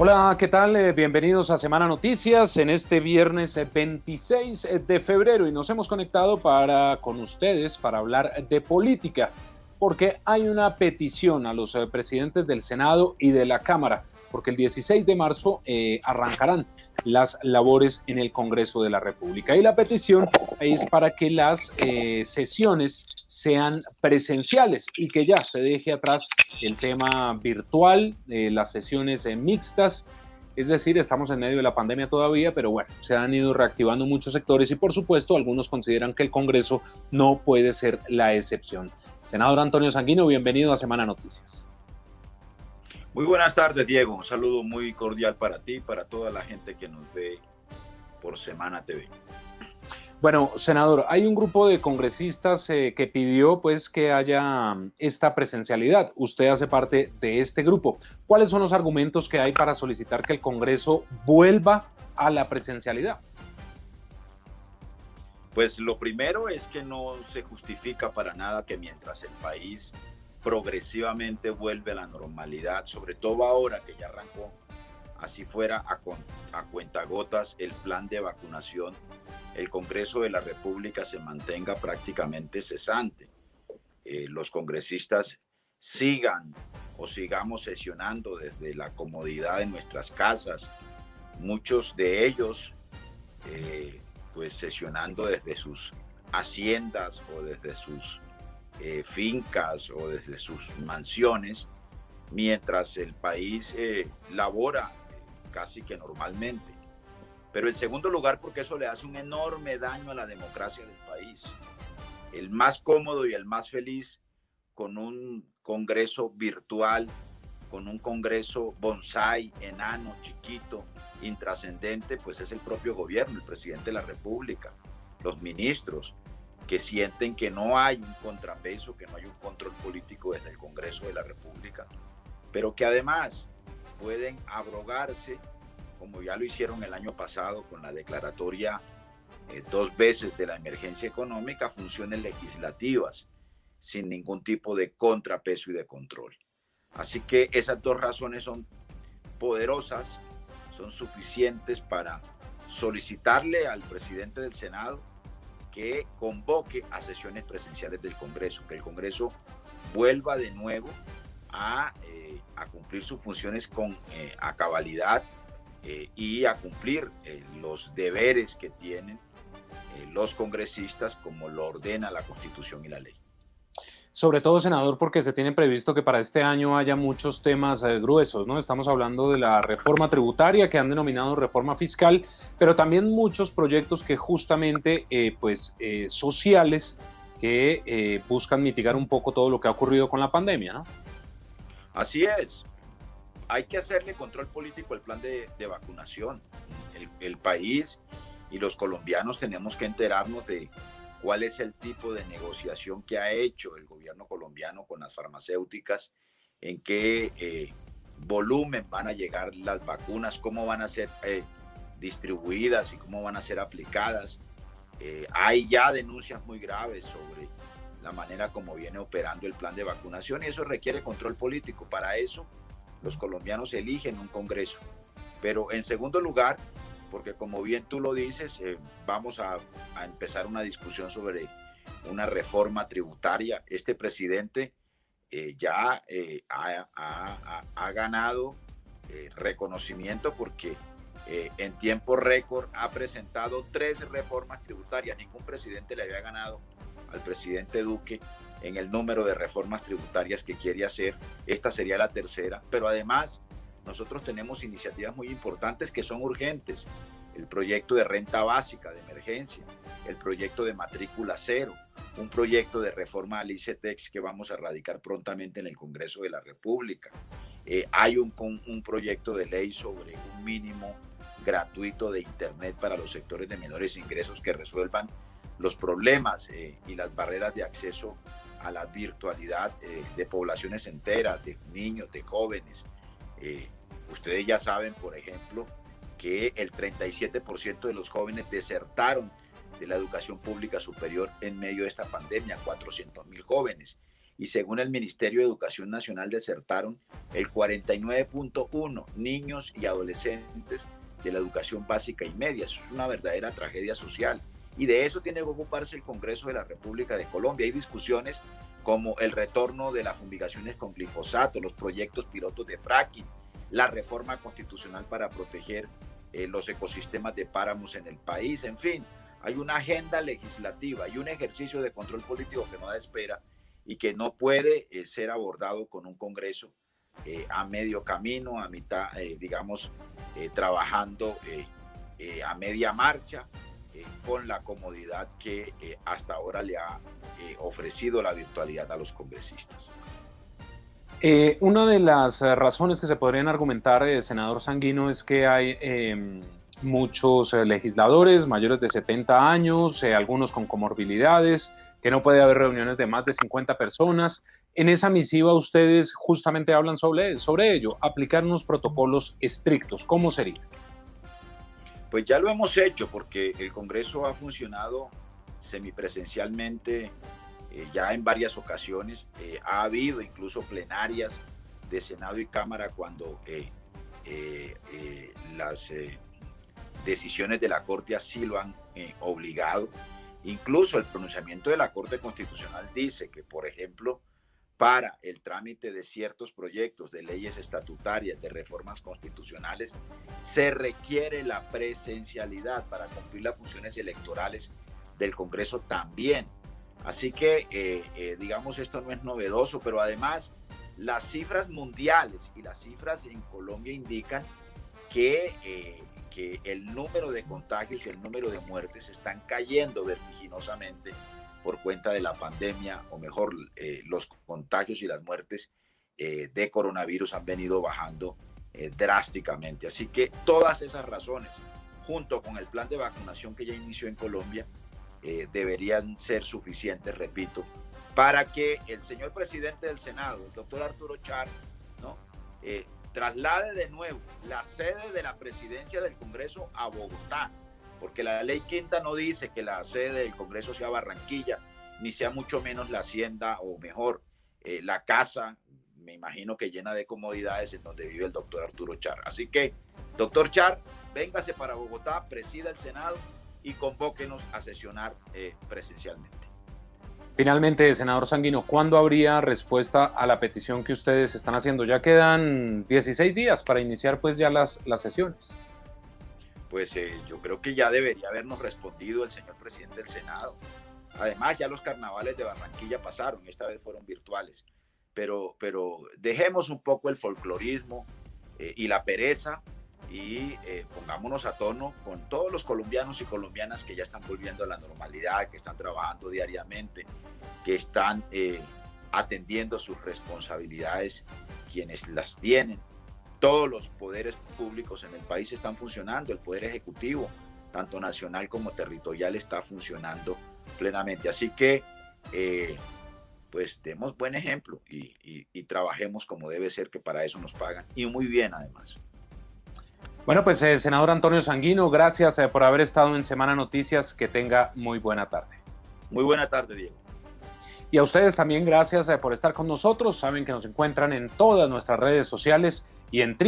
Hola, ¿qué tal? Bienvenidos a Semana Noticias en este viernes 26 de febrero y nos hemos conectado con ustedes para hablar de política, porque hay una petición a los presidentes del Senado y de la Cámara, porque el 16 de marzo arrancarán las labores en el Congreso de la República y la petición es para que las sesiones sean presenciales y que ya se deje atrás el tema virtual, las sesiones mixtas. Es decir, estamos en medio de la pandemia todavía, pero bueno, se han ido reactivando muchos sectores y por supuesto algunos consideran que el Congreso no puede ser la excepción. Senador Antonio Sanguino, bienvenido a Semana Noticias. Muy buenas tardes, Diego. Un saludo muy cordial para ti y para toda la gente que nos ve por Semana TV. Bueno, senador, hay un grupo de congresistas que pidió pues que haya esta presencialidad. Usted hace parte de este grupo. ¿Cuáles son los argumentos que hay para solicitar que el Congreso vuelva a la presencialidad? Pues lo primero es que no se justifica para nada que mientras el país progresivamente vuelve a la normalidad, sobre todo ahora que ya arrancó, así fuera a cuentagotas el plan de vacunación, el Congreso de la República se mantenga prácticamente cesante. Los congresistas sigamos sesionando desde la comodidad de nuestras casas, muchos de ellos pues sesionando desde sus haciendas o desde sus fincas o desde sus mansiones, mientras el país labora casi que normalmente. Pero en segundo lugar, porque eso le hace un enorme daño a la democracia del país. El más cómodo y el más feliz con un congreso virtual, con un congreso bonsai, enano, chiquito, intrascendente, pues es el propio gobierno, el presidente de la República, los ministros, que sienten que no hay un contrapeso, que no hay un control político desde el Congreso de la República, pero que además pueden abrogarse, como ya lo hicieron el año pasado con la declaratoria 2 veces de la emergencia económica, funciones legislativas sin ningún tipo de contrapeso y de control. Así que esas dos razones son poderosas, son suficientes para solicitarle al presidente del Senado que convoque a sesiones presenciales del Congreso, que el Congreso vuelva de nuevo a cumplir sus funciones a cabalidad y a cumplir los deberes que tienen los congresistas como lo ordena la Constitución y la ley. Sobre todo, senador, porque se tiene previsto que para este año haya muchos temas gruesos, ¿no? Estamos hablando de la reforma tributaria que han denominado reforma fiscal, pero también muchos proyectos que justamente, sociales, que buscan mitigar un poco todo lo que ha ocurrido con la pandemia, ¿no? Así es. Hay que hacerle control político al plan de vacunación. El país y los colombianos tenemos que enterarnos de cuál es el tipo de negociación que ha hecho el gobierno colombiano con las farmacéuticas, en qué volumen van a llegar las vacunas, cómo van a ser distribuidas y cómo van a ser aplicadas. Hay ya denuncias muy graves sobre la manera como viene operando el plan de vacunación y eso requiere control político. Para eso los colombianos eligen un Congreso. Pero en segundo lugar, porque como bien tú lo dices, vamos a empezar una discusión sobre una reforma tributaria. Este presidente ya ha ganado reconocimiento porque en tiempo récord ha presentado 3 reformas tributarias. Ningún presidente le había ganado al presidente Duque en el número de reformas tributarias que quiere hacer. Esta sería la tercera, pero además nosotros tenemos iniciativas muy importantes que son urgentes. El proyecto de renta básica de emergencia, el proyecto de matrícula cero, un proyecto de reforma al ICETEX que vamos a radicar prontamente en el Congreso de la República. Hay un proyecto de ley sobre un mínimo gratuito de Internet para los sectores de menores ingresos que resuelvan los problemas y las barreras de acceso a la virtualidad de poblaciones enteras, de niños, de jóvenes. Ustedes ya saben, por ejemplo, que el 37% de los jóvenes desertaron de la educación pública superior en medio de esta pandemia, 400,000 jóvenes. y según el Ministerio de Educación Nacional desertaron el 49.1 niños y adolescentes de la educación básica y media. Eso es una verdadera tragedia social y de eso tiene que ocuparse el Congreso de la República de Colombia. Hay discusiones como el retorno de las fumigaciones con glifosato, los proyectos pilotos de fracking, la reforma constitucional para proteger los ecosistemas de páramos en el país. En fin, hay una agenda legislativa y un ejercicio de control político que no da espera y que no puede ser abordado con un Congreso a medio camino, a mitad, trabajando a media marcha, con la comodidad que hasta ahora le ha ofrecido la virtualidad a los congresistas. Una de las razones que se podrían argumentar, senador Sanguino, es que hay muchos legisladores mayores de 70 años, algunos con comorbilidades, que no puede haber reuniones de más de 50 personas. En esa misiva ustedes justamente hablan sobre ello, aplicar unos protocolos estrictos. ¿Cómo sería? Pues ya lo hemos hecho porque el Congreso ha funcionado semipresencialmente ya en varias ocasiones. Ha habido incluso plenarias de Senado y Cámara cuando las decisiones de la Corte así lo han obligado. Incluso el pronunciamiento de la Corte Constitucional dice que, por ejemplo, para el trámite de ciertos proyectos de leyes estatutarias, de reformas constitucionales, se requiere la presencialidad para cumplir las funciones electorales del Congreso también. Así que, digamos, esto no es novedoso, pero además las cifras mundiales y las cifras en Colombia indican que el número de contagios y el número de muertes están cayendo vertiginosamente por cuenta de la pandemia, o mejor, los contagios y las muertes de coronavirus han venido bajando drásticamente. Así que todas esas razones, junto con el plan de vacunación que ya inició en Colombia, deberían ser suficientes, repito, para que el señor presidente del Senado, el doctor Arturo Char, ¿no? Traslade de nuevo la sede de la presidencia del Congreso a Bogotá, porque la ley quinta no dice que la sede del Congreso sea Barranquilla, ni sea mucho menos la hacienda, o mejor, la casa, me imagino que llena de comodidades, en donde vive el doctor Arturo Char. Así que, doctor Char, véngase para Bogotá, presida el Senado y convóquenos a sesionar presencialmente. Finalmente, senador Sanguino, ¿cuándo habría respuesta a la petición que ustedes están haciendo? Ya quedan 16 días para iniciar pues ya las sesiones. Pues yo creo que ya debería habernos respondido el señor presidente del Senado. Además, ya los carnavales de Barranquilla pasaron, esta vez fueron virtuales. Pero dejemos un poco el folclorismo y la pereza y pongámonos a tono con todos los colombianos y colombianas que ya están volviendo a la normalidad, que están trabajando diariamente, que están atendiendo sus responsabilidades, quienes las tienen. Todos los poderes públicos en el país están funcionando, el poder ejecutivo, tanto nacional como territorial, está funcionando plenamente. Así que, pues, demos buen ejemplo y trabajemos como debe ser, que para eso nos pagan, y muy bien además. Bueno, pues, senador Antonio Sanguino, gracias por haber estado en Semana Noticias. Que tenga muy buena tarde. Muy buena tarde, Diego. Y a ustedes también gracias por estar con nosotros. Saben que nos encuentran en todas nuestras redes sociales y en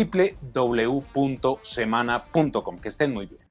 www.semana.com. Que estén muy bien.